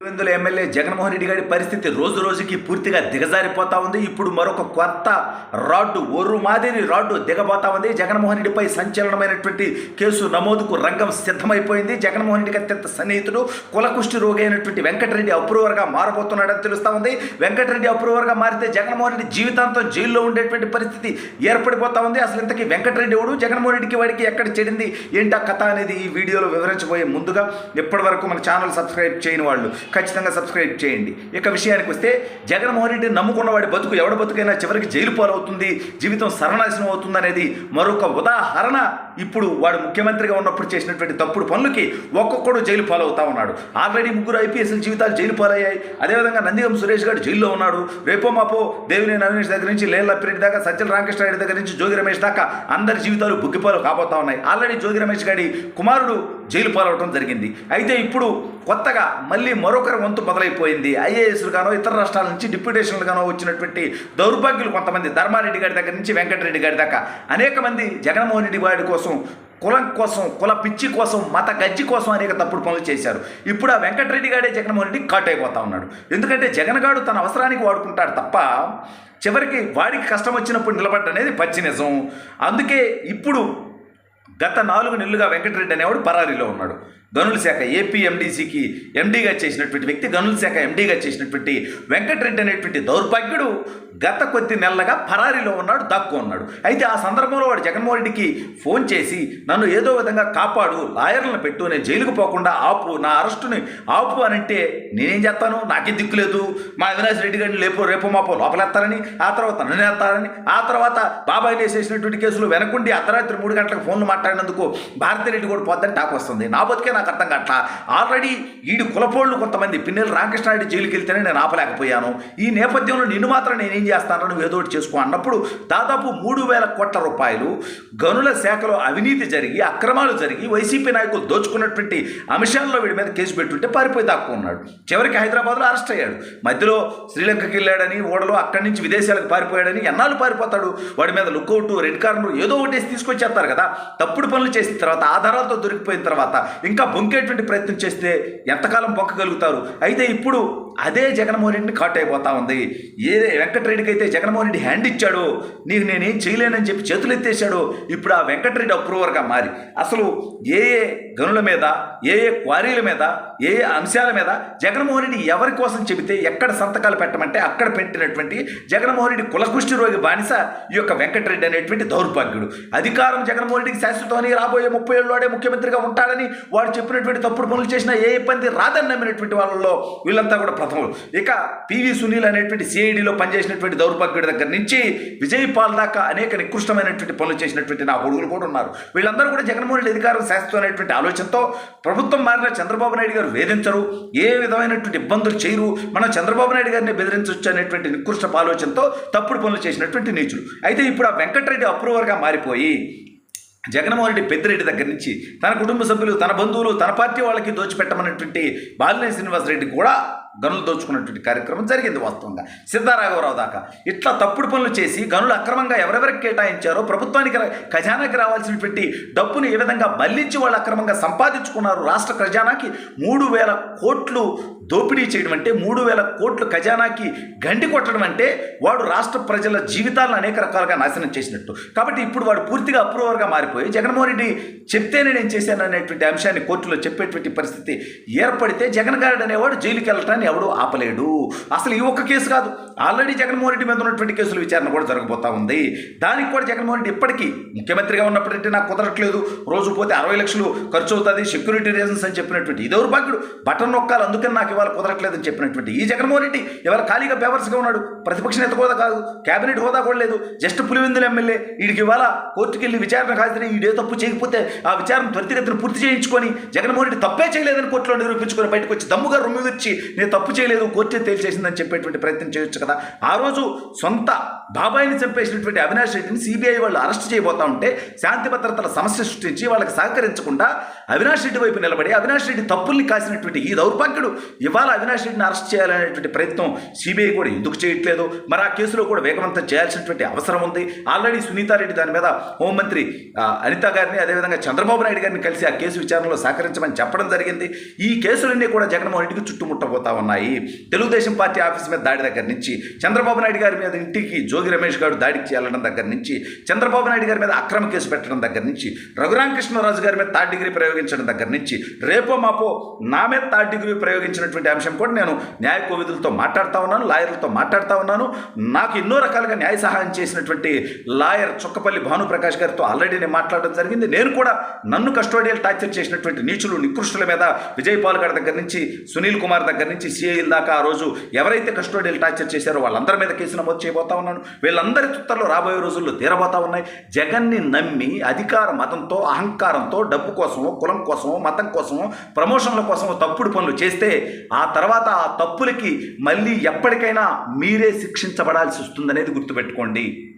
Pulivendula MLA Jaganmohan Reddy గారి పరిస్థితి రోజు రోజుకి పూర్తిగా దిగజారిపోతా ఉంది. ఇప్పుడు మరొక కొత్త రాడ్డు, ఒరు మాదిరి రాడ్డు దిగబోతా ఉంది. జగన్మోహన్ రెడ్డిపై సంచలనమైనటువంటి కేసు నమోదుకు రంగం సిద్ధమైపోయింది. జగన్మోహన్ రెడ్డికి అత్యంత సన్నిహితుడు, కులకుష్టి రోగి అయినటువంటి వెంకటరెడ్డి అప్రూవర్గా మారబోతున్నాడని తెలుస్తా ఉంది. వెంకటరెడ్డి అప్రూవర్గా మారితే జగన్మోహన్ రెడ్డి జీవితాంతం జైల్లో ఉండేటువంటి పరిస్థితి ఏర్పడిపోతా ఉంది. అసలు ఇంతకీ వెంకటరెడ్డి ఎవడు, జగన్మోహన్ రెడ్డికి వాడికి ఎక్కడ చెడింది, ఏంటా కథ అనేది ఈ వీడియోలో వివరించబోయే ముందుగా ఇప్పటి వరకు మన ఛానల్ సబ్స్క్రైబ్ చేయని వాళ్ళు ఖచ్చితంగా సబ్స్క్రైబ్ చేయండి. ఇక విషయానికి వస్తే, జగన్మోహన్ రెడ్డిని నమ్ముకున్న వాడి బతుకు ఎవడ బతుకైనా చివరికి జైలు పాలవుతుంది, జీవితం సర్వనాశనం అవుతుంది అనేది మరొక ఉదాహరణ. ఇప్పుడు వాడు ముఖ్యమంత్రిగా ఉన్నప్పుడు చేసినటువంటి తప్పుడు పనులకి ఒక్కొక్కడు జైలు పాలవుతా ఉన్నాడు. ఆల్రెడీ 3 ఐపీఎస్ల జీవితాలు జైలు పాలయ్యాయి. అదేవిధంగా నందిగం సురేష్ గారు జైల్లో ఉన్నాడు. రేపో మాపో దేవినేని అవినేష్ దగ్గర నుంచి లేళ్ల అప్పిరెడ్డి దాకా, సజ్జల రామకృష్ణారెడ్డి దగ్గర నుంచి జోగి రమేష్ దాకా అందరి జీవితాలు బుగ్గిపాలు కాబోతా ఉన్నాయి. ఆల్రెడీ జోగి రమేష్ గారి కుమారుడు జైలు పాలవడం జరిగింది. అయితే ఇప్పుడు కొత్తగా మళ్ళీ మరొకరి వంతు మొదలైపోయింది. ఐఏఎస్లు గానో ఇతర రాష్ట్రాల నుంచి డిప్యూటేషన్లు గానో వచ్చినటువంటి దౌర్భాగ్యులు కొంతమంది, ధర్మారెడ్డి గారి దగ్గర నుంచి వెంకటరెడ్డి గారి దాకా అనేక మంది జగన్మోహన్ రెడ్డి వాడి కోసం, కులం కోసం, కుల పిచ్చి కోసం, మత గజ్జి కోసం అనేక తప్పుడు పనులు చేశారు. ఇప్పుడు ఆ వెంకటరెడ్డి గారే జగన్మోహన్ రెడ్డి కాట్ అయిపోతా ఉన్నాడు. ఎందుకంటే జగన్ గారు తన అవసరానికి వాడుకుంటాడు తప్ప చివరికి వాడికి కష్టం వచ్చినప్పుడు నిలబడ్డనేది పచ్చి నిజం. అందుకే ఇప్పుడు గత 4 నెలలుగా వెంకటరెడ్డి అనేవాడు పరారీలో ఉన్నాడు. గనుల శాఖ ఏపీ ఎండీసీకి ఎండీగా చేసినటువంటి వ్యక్తి, గనుల శాఖ ఎండీగా చేసినటువంటి వెంకటరెడ్డి అనేటువంటి దౌర్భాగ్యుడు గత కొద్ది నెలలుగా పరారీలో ఉన్నాడు, దాక్కు ఉన్నాడు. అయితే ఆ సందర్భంలో వాడు జగన్మోహన్ రెడ్డికి ఫోన్ చేసి, నన్ను ఏదో విధంగా కాపాడు, లాయర్లను పెట్టు, నేను జైలుకు పోకుండా ఆపు, నా అరెస్టుని ఆపు అని అంటే నేనేం చేస్తాను, నాకే దిక్కులేదు, మా అవినాష్ రెడ్డి గారిని రేపో మాపో లోపలేస్తారని, ఆ తర్వాత నన్ను వేస్తారని, ఆ తర్వాత బాబాయ్ వేసేసినటువంటి కేసులు వెనకుండి అర్ధరాత్రి 3 గంటలకు ఫోన్లు మాట్లాడినందుకు భారతిరెడ్డి కూడా పోద్దని టాక్ వస్తుంది. నా బతికే నాకు అర్థం కావట్లా. ఆల్రెడీ ఈడు కులపోళ్ళు కొంతమంది, పిన్నెల రామకృష్ణారెడ్డి జైలుకి వెళ్తేనే నేను ఆపలేకపోయాను, ఈ నేపథ్యంలో నిన్ను మాత్రం నేనేం చేస్తాను, నువ్వు ఏదో ఒకటి చేసుకో అన్నప్పుడు దాదాపు 3,000 కోట్ల రూపాయలు గనుల శాఖలో అవినీతి జరిగి, అక్రమాలు జరిగి, వైసీపీ నాయకులు దోచుకున్నటువంటి అంశాల్లో వీడి మీద కేసు పెట్టుంటే పారిపోయి దాక్కున్నాడు. చివరికి హైదరాబాద్లో అరెస్ట్ అయ్యాడు. మధ్యలో శ్రీలంకకి వెళ్ళాడని, ఓడలో అక్కడి నుంచి విదేశాలకు పారిపోయాడని, ఎన్నాళ్ళు పారిపోతాడు? వాడి మీద లుక్అవుట్, రెడ్ కార్నర్ ఏదో ఒకటి తీసుకొచ్చేస్తారు కదా. తప్పుడు పనులు చేసిన తర్వాత, ఆధారాలతో దొరికిపోయిన తర్వాత ఇంకా బొంకేటువంటి ప్రయత్నం చేస్తే ఎంతకాలం బొక్కగలుగుతారు? అయితే ఇప్పుడు అదే జగన్మోహన్ రెడ్డిని కాట్ అయిపోతా ఉంది. ఏదే వెంకటరెడ్డికి అయితే జగన్మోహన్ రెడ్డి హ్యాండ్ ఇచ్చాడో, నీకు నేనేం చేయలేనని చెప్పి చేతులు ఎత్తేసాడో, ఇప్పుడు ఆ వెంకటరెడ్డి అప్రూవర్గా మారి అసలు ఏ గనుల మీద, ఏ క్వారీల మీద, ఏ అంశాల మీద జగన్మోహన్ రెడ్డి ఎవరి కోసం చెబితే ఎక్కడ సంతకాలు పెట్టమంటే అక్కడ పెట్టినటువంటి జగన్మోహన్ రెడ్డి కులకుష్టి రోగి బానిస ఈ యొక్క వెంకటరెడ్డి అనేటువంటి దౌర్భాగ్యుడు. అధికారం జగన్మోహన్ రెడ్డికి శాశ్వతమని, రాబోయే 30 ఏళ్ళలోనే ముఖ్యమంత్రిగా ఉంటాడని వాడు చెప్పినటువంటి తప్పుడు పనులు చేసినా ఏ ఇబ్బంది రాదని నమ్మినటువంటి వాళ్ళలో వీళ్ళంతా కూడా ప్రథములు. ఇక పివి సునీల్ అనేటువంటి సిఐడిలో పనిచేసినటువంటి దౌర్భాగ్యుడి దగ్గర నుంచి విజయ్ పాల్ దాకా అనేక నికృష్టమైనటువంటి పనులు చేసినటువంటి నా కొడుకులు కూడా ఉన్నారు. వీళ్ళందరూ కూడా జగన్మోహన్ రెడ్డి అధికారం శాశ్వతం అనేటువంటి ఆలోచనతో ప్రభుత్వం మారిన చంద్రబాబు నాయుడు గారు వేధించరు, ఏ విధమైనటువంటి ఇబ్బందులు చేయరు, మనం చంద్రబాబు నాయుడు గారిని బెదిరించవచ్చు అనేటువంటి నికృష్ట ఆలోచనతో తప్పుడు పనులు చేసినటువంటి నీచులు. అయితే ఇప్పుడు ఆ వెంకటరెడ్డి అప్రూవర్గా మారిపోయి జగన్మోహన్ రెడ్డి పెద్దిరెడ్డి దగ్గర నుంచి తన కుటుంబ సభ్యులు, తన బంధువులు, తన పార్టీ వాళ్ళకి దోచిపెట్టమన్నటువంటి బాలినేని శ్రీనివాసరెడ్డి కూడా గనులు దోచుకున్నటువంటి కార్యక్రమం జరిగింది. వాస్తవంగా సిద్ధారాఘవరావు దాకా ఇట్లా తప్పుడు పనులు చేసి గనులు అక్రమంగా ఎవరెవరికి కేటాయించారో, ప్రభుత్వానికి ఖజానాకి రావాల్సినటువంటి డబ్బును ఏ విధంగా మళ్లించి వాళ్ళు అక్రమంగా సంపాదించుకున్నారు, రాష్ట్ర ఖజానాకి 3,000 కోట్లు దోపిడీ చేయడం అంటే, 3,000 కోట్లు ఖజానాకి గండి కొట్టడం అంటే వాడు రాష్ట్ర ప్రజల జీవితాలను అనేక రకాలుగా నాశనం చేసినట్టు. కాబట్టి ఇప్పుడు వాడు పూర్తిగా అప్రూవర్గా మారిపోయి జగన్మోహన్ రెడ్డి చెప్తేనే నేను చేశాను అనేటువంటి అంశాన్ని కోర్టులో చెప్పేటువంటి పరిస్థితి ఏర్పడితే జగన్ గారు అనేవాడు జైలుకి వెళ్ళటాన్ని ఎవడు ఆపలేడు. అసలు ఈ ఒక్క కేసు కాదు, ఆల్రెడీ జగన్మోహన్ రెడ్డి మీద ఉన్నటువంటి కేసుల విచారణ కూడా జరగబోతా ఉంది. దానికి కూడా జగన్మోహన్ రెడ్డి ఇప్పటికీ ముఖ్యమంత్రిగా ఉన్నప్పుడంటే నాకు కుదరట్లేదు, రోజు పోతే 60 లక్షలు ఖర్చు అవుతుంది, సెక్యూరిటీ రీజన్స్ అని చెప్పినటువంటి ఈ దౌర్భాగ్యుడు, బటన్ నొక్కాలి అందుకని నాకు ఇవాళ కుదరట్లేదని చెప్పినటువంటి ఈ జగన్మోహన్ రెడ్డి ఇవాళ ఖాళీగా పేపర్స్గా ఉన్నాడు. ప్రతిపక్ష నేత హోదా కాదు, క్యాబినెట్ హోదా కూడా లేదు, జస్ట్ పులివెందుల ఎమ్మెల్యే. వీడికి ఇవాళ కోర్టుకి వెళ్ళి విచారణ హాజరై ఈడే తప్పు చేయకపోతే ఆ విచారణ త్వరితగతిన పూర్తి చేయించుకొని జగన్మోహన్ రెడ్డి తప్పే చేయలేదని కోర్టులో నిరూపించుకొని బయటకు వచ్చి దమ్ముగా రొమ్మి వచ్చి నేను తప్పు చేయలేదు, కోర్టే తేల్చేసిందని చెప్పేటువంటి ప్రయత్నం చేయొచ్చు కదా. ఆ రోజు సొంత బాబాయిని చంపేసినటువంటి అవినాష్ రెడ్డిని సిబిఐ వాళ్ళు అరెస్ట్ చేయబోతా ఉంటే శాంతి భద్రతల సమస్య సృష్టించి వాళ్ళకి సహకరించకుండా అవినాష్ రెడ్డి వైపు నిలబడి అవినాష్ రెడ్డి తప్పుల్ని కాసినటువంటి ఈ దౌర్భాగ్యుడు ఇవాళ అవినాష్ రెడ్డిని అరెస్ట్ చేయాలనేటువంటి ప్రయత్నం సిబిఐ కూడా ఎందుకు చేయట్లేదు? మరి ఆ కేసులో కూడా వేగవంతం చేయాల్సినటువంటి అవసరం ఉంది. ఆల్రెడీ సునీతారెడ్డి దాని మీద హోంమంత్రి అనిత గారిని, అదేవిధంగా చంద్రబాబు నాయుడు గారిని కలిసి ఆ కేసు విచారణలో సహకరించమని చెప్పడం జరిగింది. ఈ కేసులన్నీ కూడా జగన్మోహన్ రెడ్డికి చుట్టుముట్టబోతా ఉన్నాయి. తెలుగుదేశం పార్టీ ఆఫీస్ మీద దాడి దగ్గర నుంచి, చంద్రబాబు నాయుడు గారి మీద ఇంటికి జోగి రమేష్ గారు దాడికి చేయాలడం దగ్గర నుంచి, చంద్రబాబు నాయుడు గారి మీద అక్రమ కేసు పెట్టడం దగ్గర నుంచి, రఘురామకృష్ణరాజు గారి మీద థర్డ్ డిగ్రీ ప్రయోగించడం దగ్గర నుంచి, రేపో మాపో నా మీద థర్డ్ డిగ్రీ ప్రయోగించినటువంటి అంశం కూడా నేను న్యాయ కోవిదులతో మాట్లాడుతూ ఉన్నాను, లాయర్లతో మాట్లాడుతూ ఉన్నాను. నాకు ఎన్నో రకాలుగా న్యాయ సహాయం చేసినటువంటి లాయర్ చుక్కపల్లి భానుప్రకాష్ గారితో ఆల్రెడీ నేను మాట్లాడడం జరిగింది. నేను కూడా నన్ను కస్టోడియల్ టార్చర్ చేసినటువంటి నీచులు నికృష్టుల మీద విజయ్ పాల్ గారి దగ్గర నుంచి, సునీల్ కుమార్ దగ్గర నుంచి, సిఐల దాకా ఆ రోజు ఎవరైతే కస్టోడియల్ టార్చర్ చేశారో వాళ్ళందరి మీద కేసు నమోదు చేయబోతా ఉన్నాను. వీళ్ళందరి తుత్తర్లు రాబోయే రోజుల్లో తీరబోతా ఉన్నాయి. జగన్ని నమ్మి అధికార మతంతో, అహంకారంతో, డబ్బు కోసమో, కులం కోసమో, మతం కోసమో, ప్రమోషన్ల కోసమో తప్పుడు పనులు చేస్తే ఆ తర్వాత ఆ తప్పులకి మళ్ళీ ఎప్పటికైనా మీరే శిక్షించబడాల్సి వస్తుందనేది గుర్తుపెట్టుకోండి.